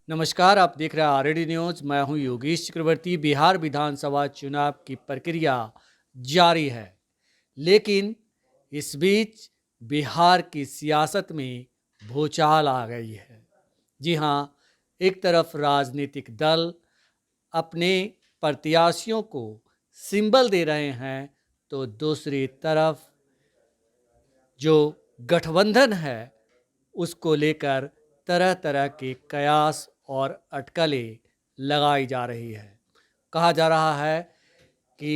नमस्कार, आप देख रहे हैं आरडी न्यूज़। मैं हूं योगेश चक्रवर्ती। बिहार विधानसभा चुनाव की प्रक्रिया जारी है, लेकिन इस बीच बिहार की सियासत में भूचाल आ गई है। जी हां, एक तरफ राजनीतिक दल अपने प्रत्याशियों को सिंबल दे रहे हैं, तो दूसरी तरफ जो गठबंधन है उसको लेकर तरह तरह के कयास और अटकलें लगाई जा रही है। कहा जा रहा है कि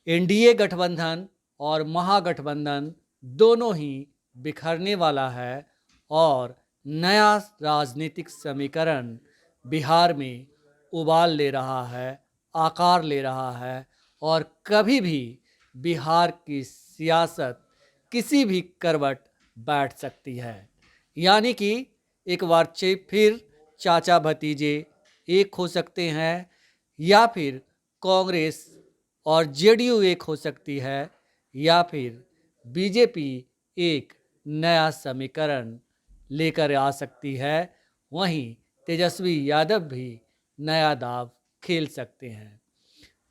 एनडीए गठबंधन और महागठबंधन दोनों ही बिखरने वाला है और नया राजनीतिक समीकरण बिहार में उबाल ले रहा है, आकार ले रहा है और कभी भी बिहार की सियासत किसी भी करवट बैठ सकती है। यानी कि एक बार फिर चाचा भतीजे एक हो सकते हैं या फिर कांग्रेस और जेडीयू एक हो सकती है या फिर बीजेपी एक नया समीकरण लेकर आ सकती है। वहीं तेजस्वी यादव भी नया दाव खेल सकते हैं।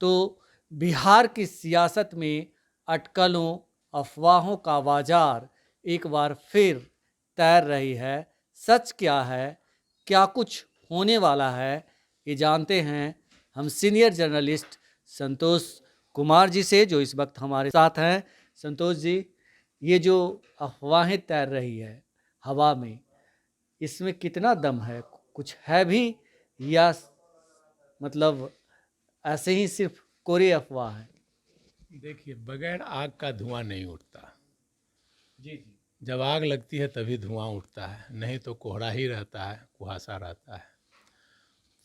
तो बिहार की सियासत में अटकलों, अफवाहों का बाजार एक बार फिर तैर रही है। सच क्या है, क्या कुछ होने वाला है, ये जानते हैं हम सीनियर जर्नलिस्ट संतोष कुमार जी से, जो इस वक्त हमारे साथ हैं। संतोष जी, ये जो अफवाहें तैर रही है हवा में, इसमें कितना दम है? कुछ है भी या मतलब ऐसे ही सिर्फ कोरी अफवाह है? देखिए, बगैर आग का धुआं नहीं उठता। जी जी। जब आग लगती है तभी धुआं उठता है, नहीं तो कोहरा ही रहता है, कुहासा रहता है।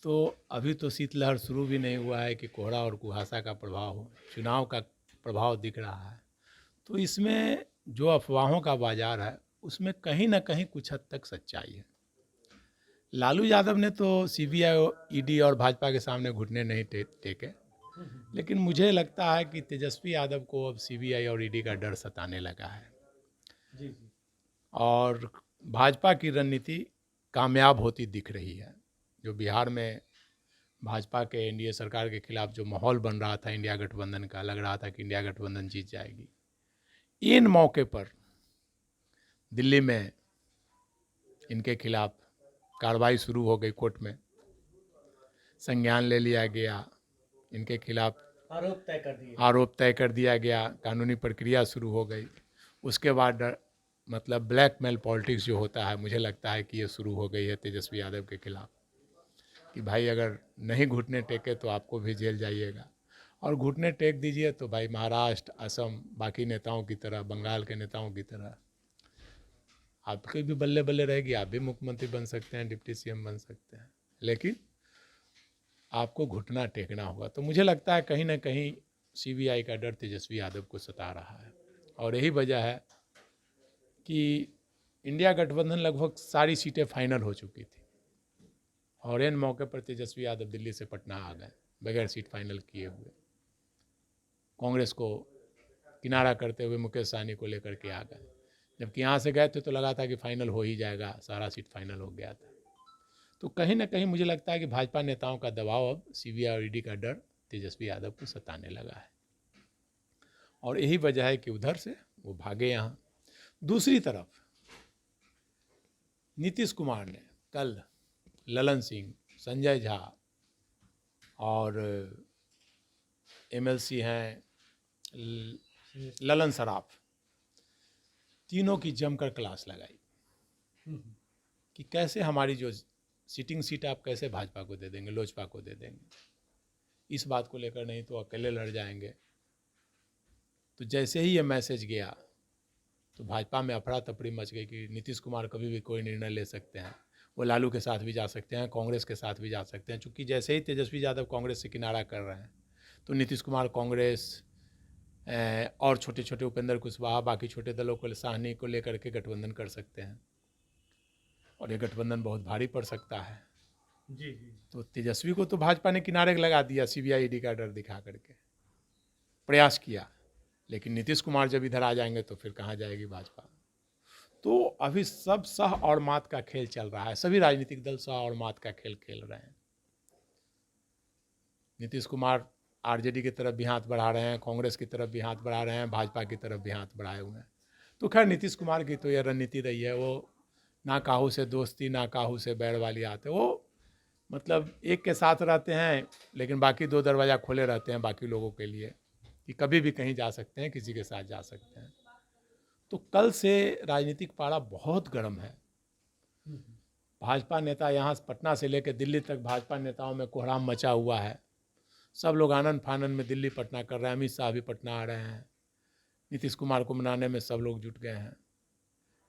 तो अभी तो शीतलहर शुरू भी नहीं हुआ है कि कोहरा और कुहासा का प्रभाव हो, चुनाव का प्रभाव दिख रहा है। तो इसमें जो अफवाहों का बाजार है उसमें कहीं ना कहीं कुछ हद तक सच्चाई है। लालू यादव ने तो सीबीआई, ईडी और भाजपा के सामने घुटने नहीं टेके, लेकिन मुझे लगता है कि तेजस्वी यादव को अब सीबीआई और ईडी का डर सताने लगा है जी जी। और भाजपा की रणनीति कामयाब होती दिख रही है। जो बिहार में भाजपा के एनडीए सरकार के खिलाफ जो माहौल बन रहा था इंडिया गठबंधन का, लग रहा था कि इंडिया गठबंधन जीत जाएगी। इन मौके पर दिल्ली में इनके खिलाफ कार्रवाई शुरू हो गई, कोर्ट में संज्ञान ले लिया गया, इनके खिलाफ आरोप तय कर दिया गया, कानूनी प्रक्रिया शुरू हो गई। उसके बाद मतलब ब्लैकमेल पॉलिटिक्स जो होता है, मुझे लगता है कि ये शुरू हो गई है तेजस्वी यादव के खिलाफ कि भाई अगर नहीं घुटने टेके तो आपको भी जेल जाइएगा, और घुटने टेक दीजिए तो भाई महाराष्ट्र, असम, बाकी नेताओं की तरह, बंगाल के नेताओं की तरह आपकी भी बल्ले बल्ले रहेगी, आप भी मुख्यमंत्री बन सकते हैं, डिप्टी सीएम बन सकते हैं, लेकिन आपको घुटना टेकना होगा। तो मुझे लगता है कहीं ना कहीं सीबीआई का डर तेजस्वी यादव को सता रहा है और यही वजह है कि इंडिया गठबंधन लगभग सारी सीटें फाइनल हो चुकी थी और इन मौके पर तेजस्वी यादव दिल्ली से पटना आ गए बगैर सीट फाइनल किए हुए। कांग्रेस को किनारा करते हुए मुकेश सहनी को लेकर के आ गए, जबकि यहाँ से गए थे तो लगा था कि फाइनल हो ही जाएगा, सारा सीट फाइनल हो गया था। तो कहीं ना कहीं मुझे लगता है कि भाजपा नेताओं का दबाव, अब सीबीआई और ईडी का डर तेजस्वी यादव को सताने लगा है और यही वजह है कि उधर से वो भागे यहाँ। दूसरी तरफ नीतीश कुमार ने कल ललन सिंह, संजय झा और एमएलसी हैं ललन सराफ, तीनों की जमकर क्लास लगाई कि कैसे हमारी जो सिटिंग सीट आप कैसे भाजपा को दे देंगे, लोजपा को दे देंगे, इस बात को लेकर नहीं तो अकेले लड़ जाएंगे। तो जैसे ही ये मैसेज गया तो भाजपा में अफरा तफरी मच गई कि नीतीश कुमार कभी भी कोई निर्णय ले सकते हैं, वो लालू के साथ भी जा सकते हैं, कांग्रेस के साथ भी जा सकते हैं। चूँकि जैसे ही तेजस्वी यादव कांग्रेस से किनारा कर रहे हैं तो नीतीश कुमार कांग्रेस और छोटे छोटे उपेंद्र कुशवाहा, बाकी छोटे दलों को, साहनी को लेकर के गठबंधन कर सकते हैं और ये गठबंधन बहुत भारी पड़ सकता है। जी जी। तो तेजस्वी को तो भाजपा ने किनारे लगा दिया, सीबीआई ईडी का डर दिखा करके प्रयास किया, लेकिन नीतीश कुमार जब इधर आ जाएंगे तो फिर कहाँ जाएगी भाजपा। तो अभी सब सह और मात का खेल चल रहा है, सभी राजनीतिक दल सह और मात का खेल खेल रहे हैं। नीतीश कुमार आरजेडी की तरफ भी हाथ बढ़ा रहे हैं, कांग्रेस की तरफ भी हाथ बढ़ा रहे हैं, भाजपा की तरफ भी हाथ बढ़ाए हुए हैं। तो खैर नीतीश कुमार की तो यह रणनीति रही है, वो ना काहू से दोस्ती ना काहू से बैर वाली आते, वो मतलब एक के साथ रहते हैं लेकिन बाकी दो दरवाज़ा खोले रहते हैं बाकी लोगों के लिए कि कभी भी कहीं जा सकते हैं, किसी के साथ जा सकते हैं। तो कल से राजनीतिक पारा बहुत गर्म है। भाजपा नेता यहाँ पटना से लेकर दिल्ली तक भाजपा नेताओं में कोहराम मचा हुआ है। सब लोग आनंद फानंद में दिल्ली पटना कर रहे हैं, अमित शाह भी पटना आ रहे हैं। नीतीश कुमार को मनाने में सब लोग जुट गए हैं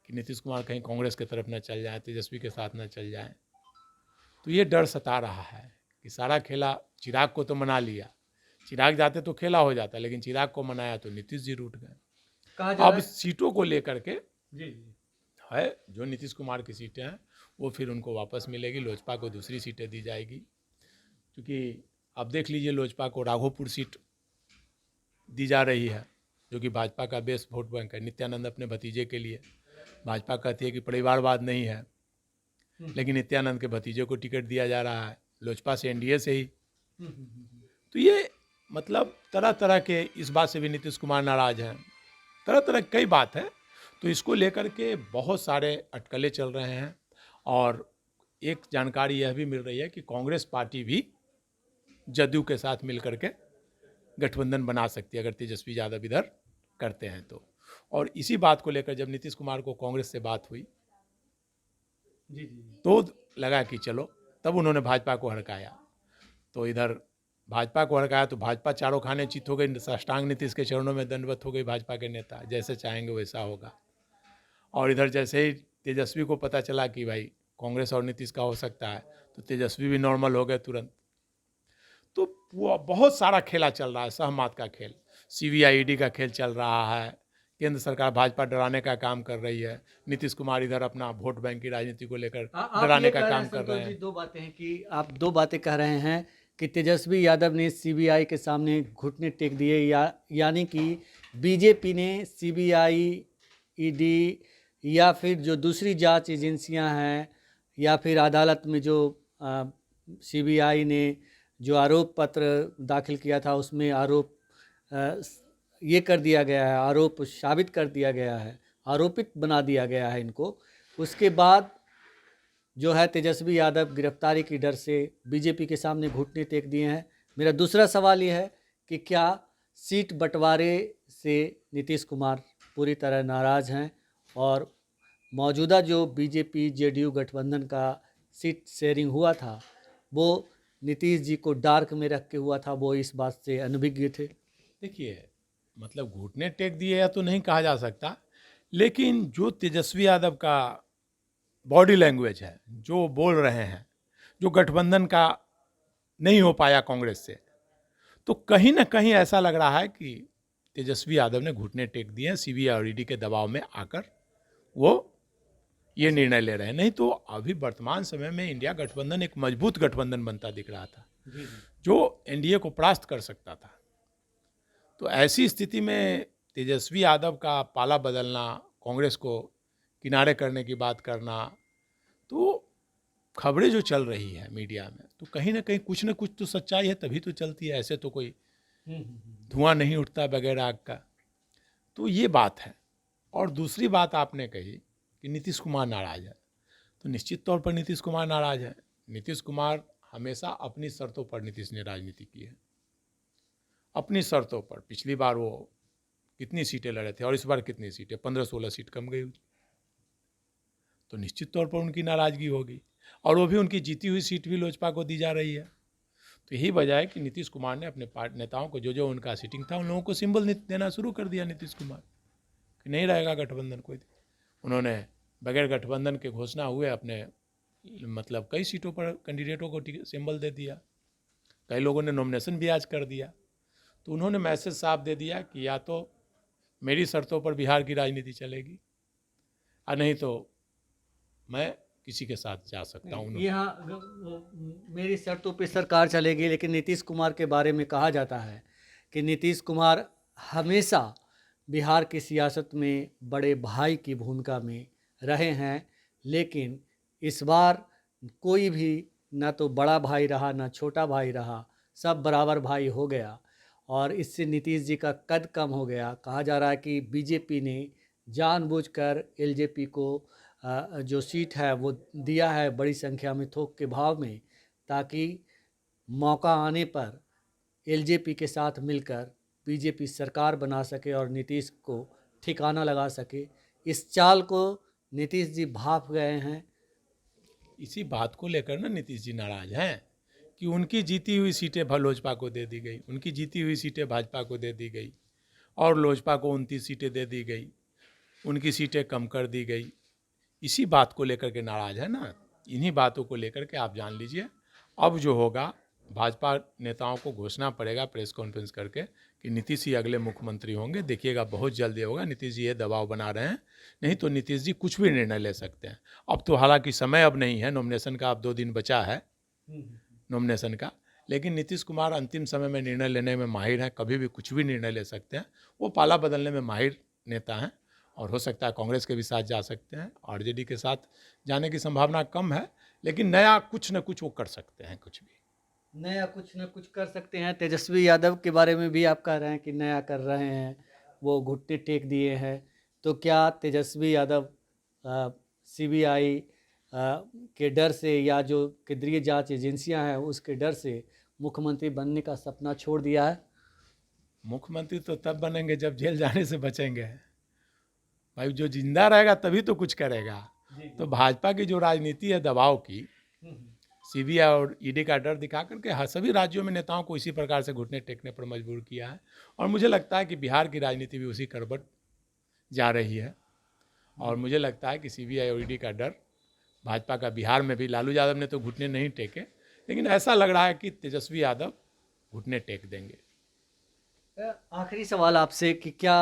कि नीतीश कुमार कहीं कांग्रेस की तरफ न चल जाए, तेजस्वी के साथ न चल जाए। तो ये डर सता रहा है कि सारा खेला चिराग को तो मना लिया, चिराग जाते तो खेला हो जाता, लेकिन चिराग को मनाया तो नीतीश जी रूठ गए। अब सीटों को लेकर के है जो नीतीश कुमार की सीटें हैं वो फिर उनको वापस मिलेगी, लोजपा को दूसरी सीटें दी जाएगी। क्योंकि अब देख लीजिए लोजपा को राघोपुर सीट दी जा रही है जो कि भाजपा का बेस वोट बैंक है। नित्यानंद अपने भतीजे के लिए, भाजपा कहती है कि परिवारवाद नहीं है, लेकिन नित्यानंद के भतीजे को टिकट दिया जा रहा है लोजपा से, एनडीए से ही। तो ये मतलब तरह तरह के, इस बात से भी नीतीश कुमार नाराज हैं, तरह तरह की कई बात है। तो इसको लेकर के बहुत सारे अटकलें चल रहे हैं। और एक जानकारी यह भी मिल रही है कि कांग्रेस पार्टी भी जदयू के साथ मिल करके गठबंधन बना सकती है अगर तेजस्वी यादव इधर करते हैं तो। और इसी बात को लेकर जब नीतीश कुमार को कांग्रेस से बात हुई तो लगा कि चलो, तब उन्होंने भाजपा को हड़काया। तो इधर भाजपा को हड़काया तो भाजपा चारों खाने चित हो गई, साष्टांग नीतीश के चरणों में दंडवत हो गई भाजपा के नेता, जैसे चाहेंगे वैसा होगा। और इधर जैसे ही तेजस्वी को पता चला कि भाई कांग्रेस और नीतीश का हो सकता है तो तेजस्वी भी नॉर्मल हो गए तुरंत। तो वो बहुत सारा खेला चल रहा है, सहमत का खेल, CBI-ED का खेल चल रहा है। केंद्र सरकार भाजपा डराने का काम कर रही है, नीतीश कुमार इधर अपना वोट बैंक की राजनीति को लेकर डराने का काम कर रहे हैं। दो बातें हैं कि आप दो बातें कह रहे हैं कि तेजस्वी यादव ने CBI के सामने घुटने टेक दिए, यानी कि बीजेपी ने CBI-ED या फिर जो दूसरी जांच एजेंसियां हैं या फिर अदालत में जो CBI ने जो आरोप पत्र दाखिल किया था उसमें आरोप ये कर दिया गया है, आरोप साबित कर दिया गया है, आरोपित बना दिया गया है इनको। उसके बाद जो है तेजस्वी यादव गिरफ्तारी की डर से बीजेपी के सामने घुटने टेक दिए हैं। मेरा दूसरा सवाल ये है कि क्या सीट बंटवारे से नीतीश कुमार पूरी तरह नाराज़ हैं और मौजूदा जो बीजेपी जेडीयू गठबंधन का सीट शेयरिंग हुआ था वो नीतीश जी को डार्क में रख के हुआ था, वो इस बात से अनभिज्ञ थे? देखिए, मतलब घुटने टेक दिए या तो नहीं कहा जा सकता, लेकिन जो तेजस्वी यादव का बॉडी लैंग्वेज है, जो बोल रहे हैं, जो गठबंधन का नहीं हो पाया कांग्रेस से, तो कहीं ना कहीं ऐसा लग रहा है कि तेजस्वी यादव ने घुटने टेक दिए हैं, CBI और ED के दबाव में आकर वो ये निर्णय ले रहे हैं। नहीं तो अभी वर्तमान समय में इंडिया गठबंधन एक मजबूत गठबंधन बनता दिख रहा था जो एनडीए को परास्त कर सकता था। तो ऐसी स्थिति में तेजस्वी यादव का पाला बदलना, कांग्रेस को किनारे करने की बात करना, तो खबरें जो चल रही है मीडिया में तो कहीं ना कहीं कुछ न कुछ तो सच्चाई है, तभी तो चलती है, ऐसे तो कोई धुआं नहीं उठता बगैर आग का। तो ये बात है। और दूसरी बात आपने कही कि नीतीश कुमार नाराज है, तो निश्चित तौर पर नीतीश कुमार नाराज है। नीतीश कुमार हमेशा अपनी शर्तों पर नीतीश ने राजनीति की है, अपनी शर्तों पर। पिछली बार वो कितनी सीटें लड़े थे और इस बार कितनी सीटें, 15-16 सीट कम गई, तो निश्चित तौर पर उनकी नाराजगी होगी। और वो भी उनकी जीती हुई सीट भी लोजपा को दी जा रही है। तो यही वजह है कि नीतीश कुमार ने अपने नेताओं को जो उनका सीटिंग था उन लोगों को सिंबल देना शुरू कर दिया नीतीश कुमार कि नहीं रहेगा गठबंधन कोई। उन्होंने बगैर गठबंधन के घोषणा हुए अपने मतलब कई सीटों पर कैंडिडेटों को सिंबल दे दिया, कई लोगों ने नॉमिनेशन भी आज कर दिया। तो उन्होंने मैसेज साफ दे दिया कि या तो मेरी शर्तों पर बिहार की राजनीति चलेगी और नहीं तो मैं किसी के साथ जा सकता हूँ। यहाँ मेरी शर्तों पे सरकार चलेगी, लेकिन नीतीश कुमार के बारे में कहा जाता है कि नीतीश कुमार हमेशा बिहार की सियासत में बड़े भाई की भूमिका में रहे हैं, लेकिन इस बार कोई भी ना तो बड़ा भाई रहा ना छोटा भाई रहा, सब बराबर भाई हो गया और इससे नीतीश जी का कद कम हो गया। कहा जा रहा है कि बीजेपी ने जानबूझकर एलजेपी को जो सीट है वो दिया है बड़ी संख्या में थोक के भाव में, ताकि मौका आने पर एलजेपी के साथ मिलकर बीजेपी सरकार बना सके और नीतीश को ठिकाना लगा सके। इस चाल को नीतीश जी भाप गए हैं। इसी बात को लेकर ना नीतीश जी नाराज हैं कि उनकी जीती हुई सीटें लोजपा को दे दी गई, उनकी जीती हुई सीटें भाजपा को दे दी गई और लोजपा को 29 सीटें दे दी गई, उनकी सीटें कम कर दी गई। इसी बात को लेकर के नाराज है ना। इन्हीं बातों को लेकर के आप जान लीजिए अब जो होगा, भाजपा नेताओं को घोषणा पड़ेगा प्रेस कॉन्फ्रेंस करके कि नीतीश ही अगले मुख्यमंत्री होंगे। देखिएगा बहुत जल्दी होगा। नीतीश जी ये दबाव बना रहे हैं, नहीं तो नीतीश जी कुछ भी निर्णय ले सकते हैं। अब तो हालांकि समय अब नहीं है, नॉमिनेशन का अब 2 दिन बचा है नॉमिनेशन का, लेकिन नीतीश कुमार अंतिम समय में निर्णय लेने में माहिर हैं, कभी भी कुछ भी निर्णय ले सकते हैं। वो पाला बदलने में माहिर नेता हैं और हो सकता है कांग्रेस के भी साथ जा सकते हैं, आरजेडी के साथ जाने की संभावना कम है, लेकिन नया कुछ न कुछ वो कर सकते हैं, कुछ भी नया कुछ न कुछ कर सकते हैं। तेजस्वी यादव के बारे में भी आप कह रहे हैं कि नया कर रहे हैं, वो घुटने टेक दिए हैं। तो क्या तेजस्वी यादव सीबीआई के डर से या जो केंद्रीय जांच एजेंसियां हैं उसके डर से मुख्यमंत्री बनने का सपना छोड़ दिया है? मुख्यमंत्री तो तब बनेंगे जब जेल जाने से बचेंगे। भाई जो जिंदा रहेगा तभी तो कुछ करेगा। तो भाजपा की जो राजनीति है दबाव की, सीबीआई और ईडी का डर दिखा करके हर सभी राज्यों में नेताओं को इसी प्रकार से घुटने टेकने पर मजबूर किया है। और मुझे लगता है कि बिहार की राजनीति भी उसी करवट जा रही है। और मुझे लगता है कि सीबीआई और ईडी का डर भाजपा का बिहार में भी, लालू यादव ने तो घुटने नहीं टेके, लेकिन ऐसा लग रहा है कि तेजस्वी यादव घुटने टेक देंगे। आखिरी सवाल आपसे कि क्या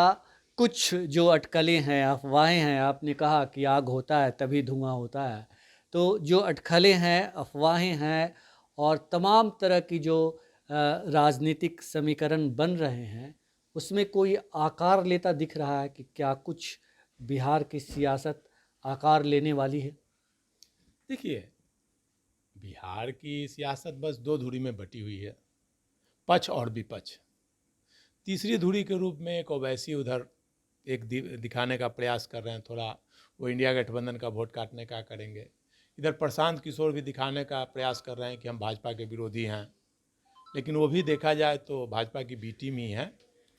कुछ जो अटकलें हैं, अफवाहें हैं, आपने कहा कि आग होता है तभी धुआं होता है, तो जो अटकलें हैं, अफवाहें हैं और तमाम तरह की जो राजनीतिक समीकरण बन रहे हैं, उसमें कोई आकार लेता दिख रहा है कि क्या कुछ बिहार की सियासत आकार लेने वाली है? देखिए, बिहार की सियासत बस 2 धुरी में बटी हुई है, पक्ष और विपक्ष। तीसरी धुरी के रूप में एक ओवैसी उधर एक दिखाने का प्रयास कर रहे हैं, थोड़ा वो इंडिया गठबंधन का वोट काटने का करेंगे। इधर प्रशांत किशोर भी दिखाने का प्रयास कर रहे हैं कि हम भाजपा के विरोधी हैं, लेकिन वो भी देखा जाए तो भाजपा की बी टीम ही है,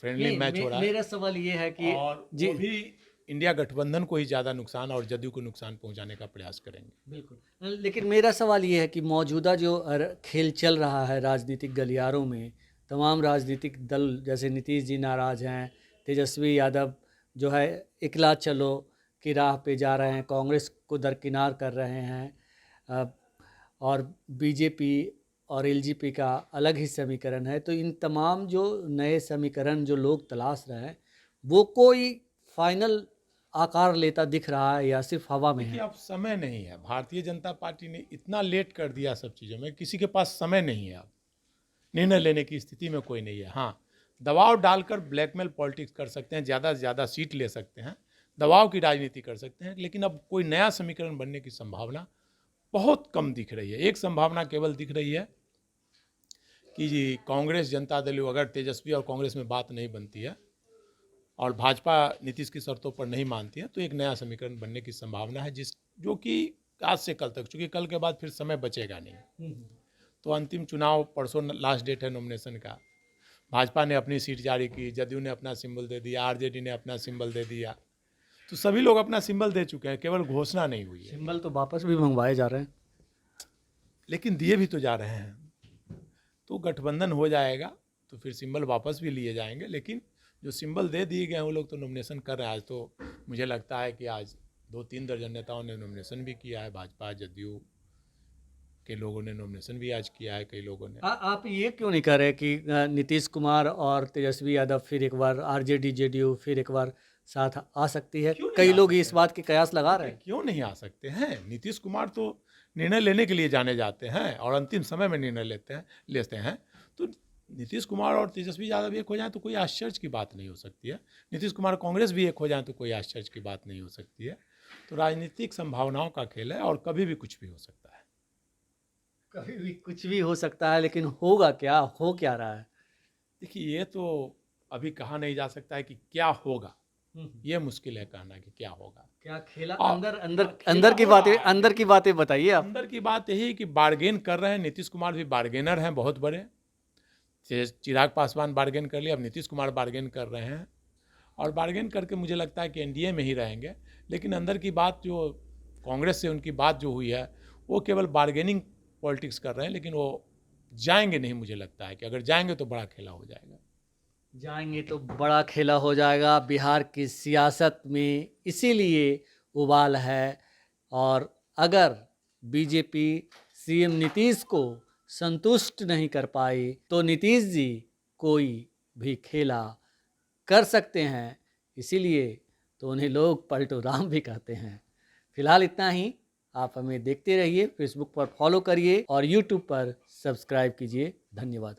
फ्रेंडली मैच हो रहा है। मेरा सवाल ये है कि और वो भी इंडिया गठबंधन को ही ज़्यादा नुकसान और जदयू को नुकसान पहुंचाने का प्रयास करेंगे। बिल्कुल, लेकिन मेरा सवाल ये है कि मौजूदा जो खेल चल रहा है राजनीतिक गलियारों में, तमाम राजनीतिक दल जैसे नीतीश जी नाराज हैं, तेजस्वी यादव जो है इकला चलो की राह पे जा रहे हैं, कांग्रेस को दरकिनार कर रहे हैं और बीजेपी और एलजेपी का अलग ही समीकरण है। तो इन तमाम जो नए समीकरण जो लोग तलाश रहे हैं, वो कोई फाइनल आकार लेता दिख रहा है या सिर्फ हवा में है? अब समय नहीं है। भारतीय जनता पार्टी ने इतना लेट कर दिया सब चीज़ों में, किसी के पास समय नहीं है। अब निर्णय लेने की स्थिति में कोई नहीं है। हाँ, दबाव डालकर ब्लैकमेल पॉलिटिक्स कर सकते हैं, ज़्यादा से ज़्यादा सीट ले सकते हैं, दबाव की राजनीति कर सकते हैं, लेकिन अब कोई नया समीकरण बनने की संभावना बहुत कम दिख रही है। एक संभावना केवल दिख रही है कि कांग्रेस जनता दल, अगर तेजस्वी और कांग्रेस में बात नहीं बनती है और भाजपा नीतीश की शर्तों पर नहीं मानती है, तो एक नया समीकरण बनने की संभावना है, जो कि आज से कल तक, चूँकि कल के बाद फिर समय बचेगा नहीं। तो अंतिम चुनाव परसों लास्ट डेट है नॉमिनेशन का। भाजपा ने अपनी सीट जारी की, जदयू ने अपना सिंबल दे दिया, आरजेडी ने अपना सिंबल दे दिया, तो सभी लोग अपना सिंबल दे चुके हैं, केवल घोषणा नहीं हुई है। सिंबल तो वापस भी मंगवाए जा रहे हैं, लेकिन दिए भी तो जा रहे हैं। तो गठबंधन हो जाएगा तो फिर सिंबल वापस भी लिए जाएंगे, लेकिन जो सिंबल दे दिए गए हैं वो लोग तो नॉमिनेशन कर रहे हैं। आज तो मुझे लगता है कि आज 2-3 दर्जन नेताओं ने नॉमिनेशन भी किया है। भाजपा जदयू के लोगों ने नॉमिनेशन भी आज किया है, कई लोगों ने। आप ये क्यों नहीं कह रहे कि नीतीश कुमार और तेजस्वी यादव फिर एक बार आरजेडी जेडीयू फिर एक बार साथ आ सकती है? कई लोग इस बात के कयास लगा रहे हैं। क्यों नहीं आ सकते हैं? नीतीश कुमार तो निर्णय लेने के लिए जाने जाते हैं और अंतिम समय में निर्णय लेते हैं। तो नीतीश कुमार और तेजस्वी यादव एक हो जाए तो कोई आश्चर्य की बात नहीं हो सकती है। नीतीश कुमार कांग्रेस भी एक हो जाए तो कोई आश्चर्य की बात नहीं हो सकती है। तो राजनीतिक संभावनाओं का खेल है और कभी भी कुछ भी हो सकता है। कभी भी कुछ भी हो सकता है, लेकिन होगा क्या, हो क्या रहा है? देखिए, ये तो अभी कहा नहीं जा सकता है कि क्या होगा, ये मुश्किल है कहना कि क्या होगा। क्या खेला आ- अंदर अंदर खेला अंदर की हो बातें, रहा है। अंदर की बातें बताइए आप। अंदर की बात यही कि बार्गेन कर रहे हैं, नीतीश कुमार भी बार्गेनर हैं बहुत बड़े। चिराग पासवान बार्गेन कर लिए, अब नीतीश कुमार बार्गेन कर रहे हैं और बार्गेन करके मुझे लगता है कि एनडीए में ही रहेंगे। लेकिन अंदर की बात जो कांग्रेस से उनकी बात जो हुई है वो केवल बार्गेनिंग पॉलिटिक्स कर रहे हैं, लेकिन वो जाएंगे नहीं। मुझे लगता है कि अगर जाएंगे तो बड़ा खेला हो जाएगा। जाएंगे तो बड़ा खेला हो जाएगा बिहार की सियासत में, इसीलिए उबाल है। और अगर बीजेपी सीएम नीतीश को संतुष्ट नहीं कर पाई तो नीतीश जी कोई भी खेला कर सकते हैं, इसीलिए तो उन्हें लोग पलटू राम भी कहते हैं। फिलहाल इतना ही। आप हमें देखते रहिए, फेसबुक पर फॉलो करिए और यूट्यूब पर सब्सक्राइब कीजिए। धन्यवाद।